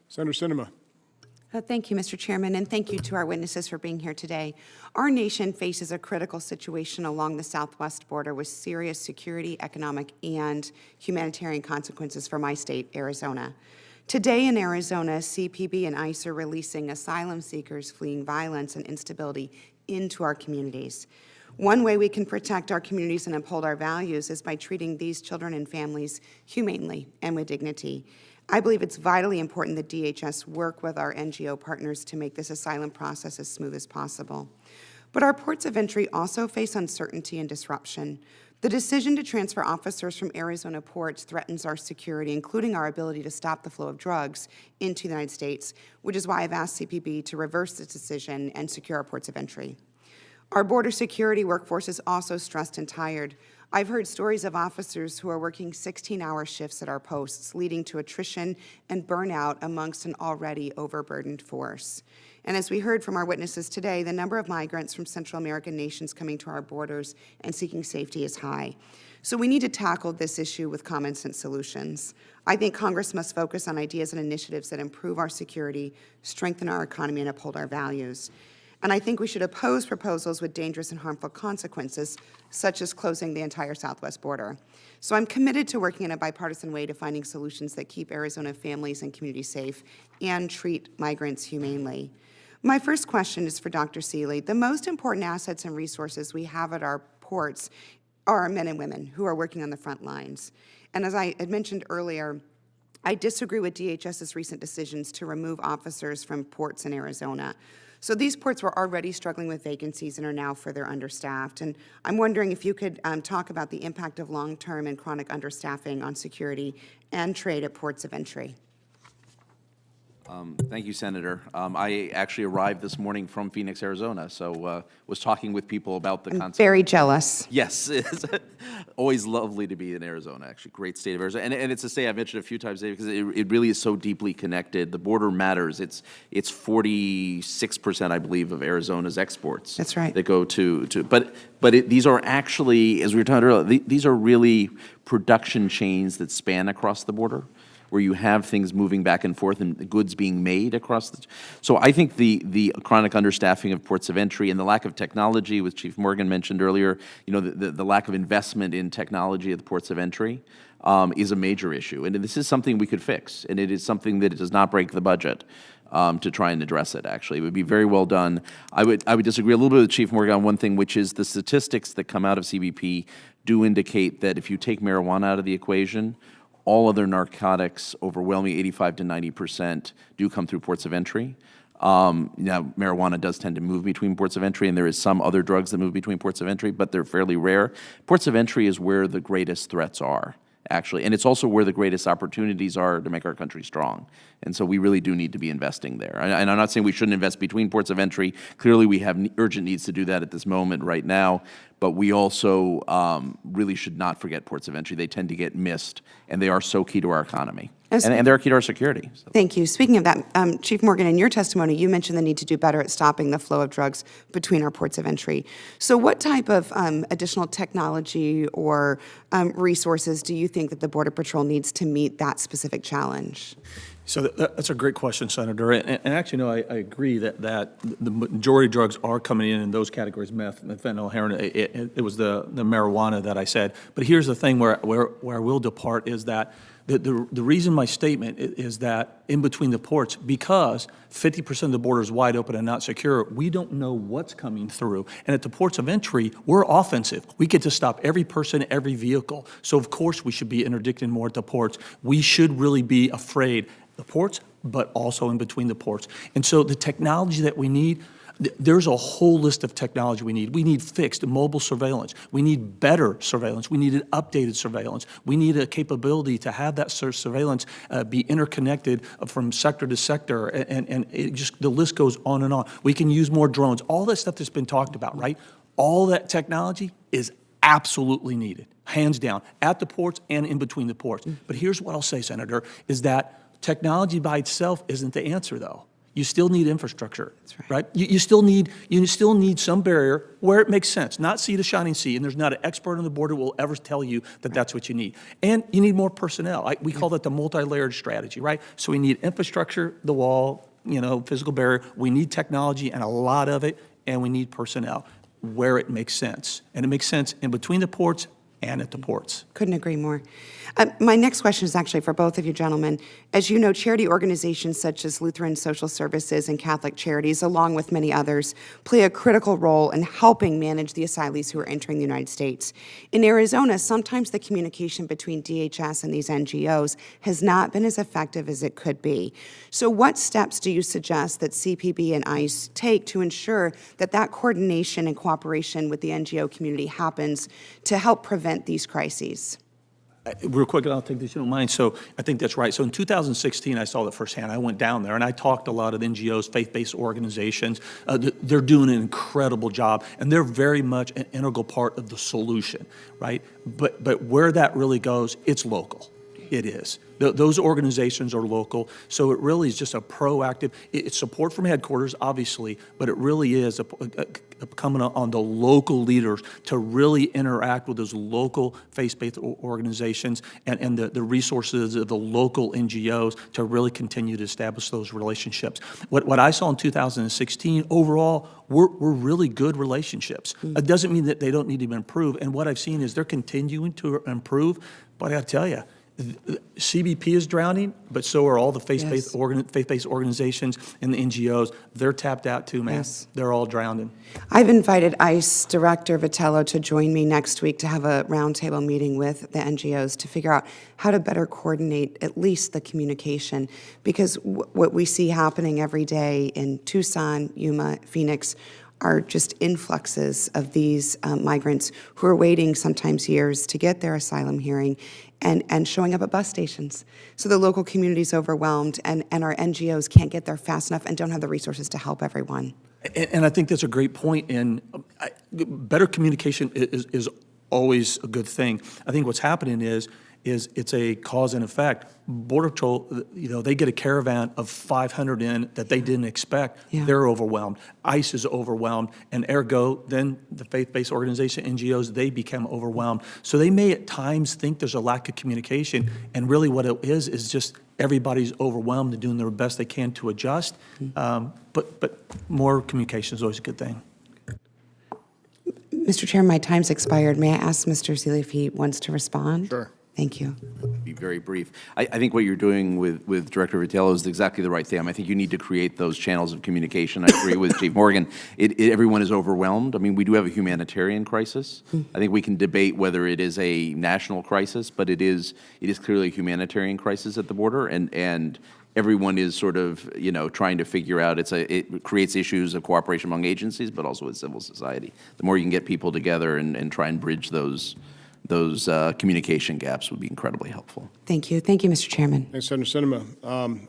Senator Sinema. Thank you, Mr. Chairman, and thank you to our witnesses for being here today. Our nation faces a critical situation along the southwest border with serious security, economic, and humanitarian consequences for my state, Arizona. Today in Arizona, CPB and ICE are releasing asylum seekers fleeing violence and instability into our communities. One way we can protect our communities and uphold our values is by treating these children and families humanely and with dignity. I believe it's vitally important that DHS work with our NGO partners to make this asylum process as smooth as possible. But our ports of entry also face uncertainty and disruption. The decision to transfer officers from Arizona ports threatens our security, including our ability to stop the flow of drugs into the United States, which is why I've asked CPB to reverse this decision and secure our ports of entry. Our border security workforce is also stressed and tired. I've heard stories of officers who are working 16-hour shifts at our posts, leading to attrition and burnout amongst an already overburdened force. And as we heard from our witnesses today, the number of migrants from Central American nations coming to our borders and seeking safety is high. So we need to tackle this issue with common sense solutions. I think Congress must focus on ideas and initiatives that improve our security, strengthen our economy, and uphold our values. And I think we should oppose proposals with dangerous and harmful consequences, such as closing the entire southwest border. So I'm committed to working in a bipartisan way to finding solutions that keep Arizona families and communities safe and treat migrants humanely. My first question is for Dr. Seeley. The most important assets and resources we have at our ports are our men and women who are working on the front lines. And as I had mentioned earlier, I disagree with DHS's recent decisions to remove officers from ports in Arizona. So these ports were already struggling with vacancies and are now further understaffed. And I'm wondering if you could talk about the impact of long-term and chronic understaffing on security and trade at ports of entry. Thank you, Senator. I actually arrived this morning from Phoenix, Arizona, so was talking with people about the concept. Very jealous. Yes, it's always lovely to be in Arizona, actually. Great state of Arizona. And it's a state I've mentioned a few times today because it really is so deeply connected. The border matters. It's 46%, I believe, of Arizona's exports. That's right. That go to but these are actually, as we were talking earlier, these are really production chains that span across the border, where you have things moving back and forth and the goods being made across the. So I think the chronic understaffing of ports of entry and the lack of technology, which Chief Morgan mentioned earlier, you know, the lack of investment in technology at the ports of entry is a major issue. And this is something we could fix, and it is something that does not break the budget to try and address it, actually. It would be very well done. I would disagree a little bit with Chief Morgan on one thing, which is the statistics that come out of CBP do indicate that if you take marijuana out of the equation, all other narcotics, overwhelming 85 to 90%, do come through ports of entry. Now, marijuana does tend to move between ports of entry, and there is some other drugs that move between ports of entry, but they're fairly rare. Ports of entry is where the greatest threats are, actually, and it's also where the greatest opportunities are to make our country strong. And so we really do need to be investing there. And I'm not saying we shouldn't invest between ports of entry. Clearly, we have urgent needs to do that at this moment right now, but we also really should not forget ports of entry. They tend to get missed, and they are so key to our economy. And they're key to our security. So. Thank you. Speaking of that, Chief Morgan, in your testimony, you mentioned the need to do better at stopping the flow of drugs between our ports of entry. So what type of additional technology or resources do you think that the Border Patrol needs to meet that specific challenge? So that's a great question, Senator. And actually, no, I agree that the majority of drugs are coming in those categories: meth, fentanyl, heroin. It was the marijuana that I said. But here's the thing where I will depart is that the reason my statement is that in between the ports, because 50% of the border is wide open and not secure, we don't know what's coming through. And at the ports of entry, we're offensive. We get to stop every person, every vehicle. So of course we should be interdicting more at the ports. We should really be afraid the ports, but also in between the ports. And so the technology that we need, there's a whole list of technology we need. We need fixed mobile surveillance. We need better surveillance. We need an updated surveillance. We need a capability to have that surveillance be interconnected from sector to sector, and it just, the list goes on and on. We can use more drones. All that stuff that's been talked about, right? All that technology is absolutely needed, hands down, at the ports and in between the ports. But here's what I'll say, Senator, is that technology by itself isn't the answer, though. You still need infrastructure, That's right? You still need some barrier where it makes sense, not sea to shining sea, and there's not an expert on the border who will ever tell you that that's what you need. And you need more personnel. We call that the multi-layered strategy, right? So we need infrastructure, the wall, physical barrier. We need technology and a lot of it, and we need personnel where it makes sense. And it makes sense in between the ports and at the ports. Couldn't agree more. My next question is actually for both of you gentlemen. As you know, charity organizations such as Lutheran Social Services and Catholic Charities, along with many others, play a critical role in helping manage the asylees who are entering the United States. In Arizona, sometimes the communication between DHS and these NGOs has not been as effective as it could be. So what steps do you suggest that CPB and ICE take to ensure that that coordination and cooperation with the NGO community happens to help prevent these crises? Real quick, and I'll take this, if you don't mind. So I think that's right. So in 2016, I saw that firsthand. I went down there, and I talked to a lot of NGOs, faith-based organizations. They're doing an incredible job, and they're very much an integral part of the solution, right? But where that really goes, it's local. It is. Those organizations are local, so it really is just a proactive, it's support from headquarters, obviously, but it really is coming on the local leaders to really interact with those local faith-based organizations and the resources of the local NGOs to really continue to establish those relationships. What I saw in 2016, overall, were really good relationships. It doesn't mean that they don't need to improve, and what I've seen is they're continuing to improve, but I gotta tell you, CBP is drowning, but so are all the faith-based organizations and the NGOs. They're tapped out too, man. Yes. They're all drowning. I've invited ICE Director Vitello to join me next week to have a roundtable meeting with the NGOs to figure out how to better coordinate at least the communication, because what we see happening every day in Tucson, Yuma, Phoenix, are just influxes of these migrants who are waiting sometimes years to get their asylum hearing and showing up at bus stations. So the local community is overwhelmed, and our NGOs can't get there fast enough and don't have the resources to help everyone. And I think that's a great point, and better communication is always a good thing. I think what's happening is it's a cause and effect. Border Patrol, they get a caravan of 500 in that they didn't expect. Yeah. They're overwhelmed. ICE is overwhelmed, and ergo, then the faith-based organization, NGOs, they become overwhelmed. So they may at times think there's a lack of communication, and really what it is just everybody's overwhelmed and doing their best they can to adjust. But more communication is always a good thing. Mr. Chair, my time's expired. May I ask Mr. Seeley if he wants to respond? Sure. Thank you. Be very brief. I think what you're doing with Director Vitello is exactly the right thing. I think you need to create those channels of communication. I agree with Chief Morgan. Everyone is overwhelmed. I mean, we do have a humanitarian crisis. I think we can debate whether it is a national crisis, but it is clearly a humanitarian crisis at the border, and everyone is sort of, trying to figure out, it creates issues of cooperation among agencies, but also with civil society. The more you can get people together and try and bridge those communication gaps would be incredibly helpful. Thank you. Thank you, Mr. Chairman. Thanks, Senator Sinema.